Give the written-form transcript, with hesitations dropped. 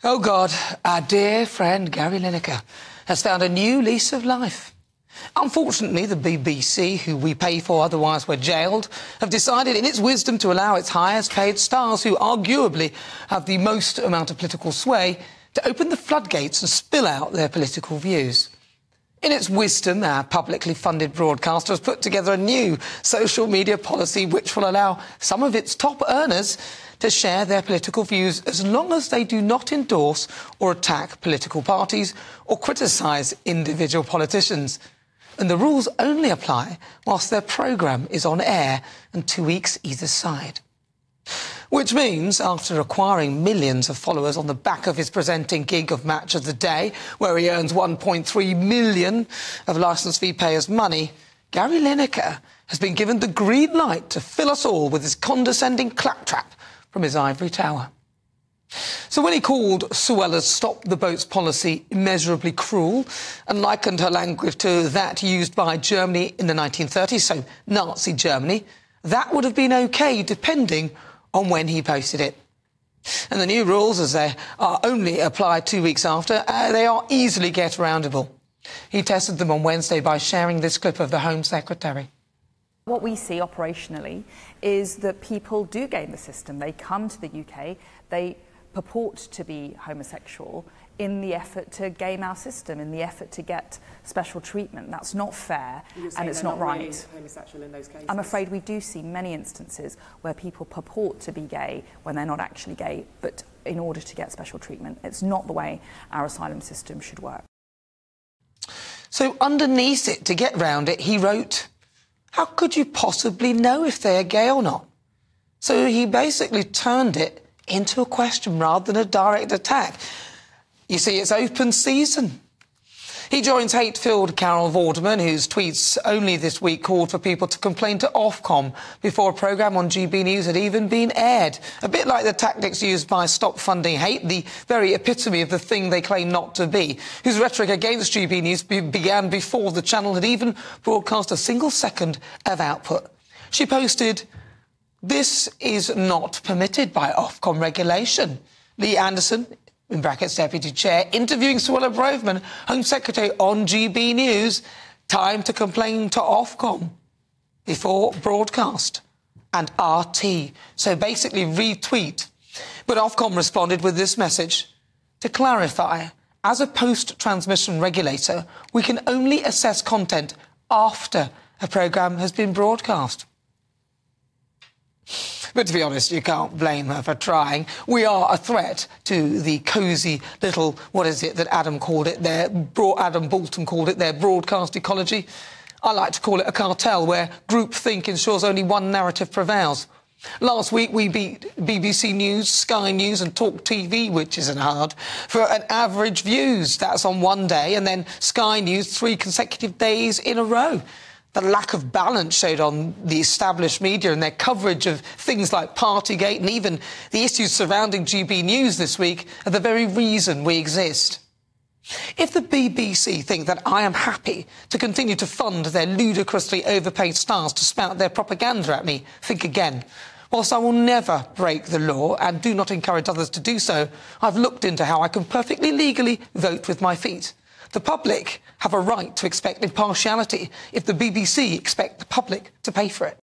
Oh God, our dear friend Gary Lineker has found a new lease of life. Unfortunately, the BBC, who we pay for otherwise we're jailed, have decided in its wisdom to allow its highest paid stars, who arguably have the most amount of political sway, to open the floodgates and spill out their political views. In its wisdom, our publicly funded broadcaster has put together a new social media policy which will allow some of its top earners to share their political views as long as they do not endorse or attack political parties or criticise individual politicians. And the rules only apply whilst their programme is on air and 2 weeks either side. Which means, after acquiring millions of followers on the back of his presenting gig of Match of the Day, where he earns $1.3 million of licence fee payers' money, Gary Lineker has been given the green light to fill us all with his condescending claptrap from his ivory tower. So when he called Suella's Stop the Boats policy immeasurably cruel and likened her language to that used by Germany in the 1930s, so Nazi Germany, that would have been OK, depending on when he posted it. And the new rules, as they are only applied 2 weeks after, they are easily get-aroundable. He tested them on Wednesday by sharing this clip of the Home Secretary. What we see operationally is that people do game the system. They come to the UK, they purport to be homosexual in the effort to game our system, in the effort to get special treatment. That's not fair, and it's not right. Really homosexual in those cases. I'm afraid we do see many instances where people purport to be gay when they're not actually gay, but in order to get special treatment. It's not the way our asylum system should work. So underneath it, to get round it, he wrote, "How could you possibly know if they're gay or not?" So he basically turned it into a question rather than a direct attack. You see, it's open season. He joins hate-filled Carol Vorderman, whose tweets only this week called for people to complain to Ofcom before a programme on GBNews had even been aired. A bit like the tactics used by Stop Funding Hate, the very epitome of the thing they claim not to be, whose rhetoric against GBNews began before the channel had even broadcast a single second of output. She posted, "This is not permitted by Ofcom regulation." Lee Anderson, in brackets Deputy Chair, interviewing Suella Braverman, Home Secretary, on GB News. Time to complain to Ofcom before broadcast. And RT. So basically retweet. But Ofcom responded with this message. To clarify, as a post-transmission regulator, we can only assess content after a programme has been broadcast. But to be honest, you can't blame her for trying. We are a threat to the cosy little, what is it that Adam Bolton called it, their broadcast ecology. I like to call it a cartel where groupthink ensures only one narrative prevails. Last week, we beat BBC News, Sky News and Talk TV, which isn't hard, for an average views. That's on one day, and then Sky News 3 consecutive days in a row. The lack of balance showed on the established media and their coverage of things like Partygate and even the issues surrounding GB News this week are the very reason we exist. If the BBC think that I am happy to continue to fund their ludicrously overpaid stars to spout their propaganda at me, think again. Whilst I will never break the law and do not encourage others to do so, I've looked into how I can perfectly legally vote with my feet. The public have a right to expect impartiality if the BBC expect the public to pay for it.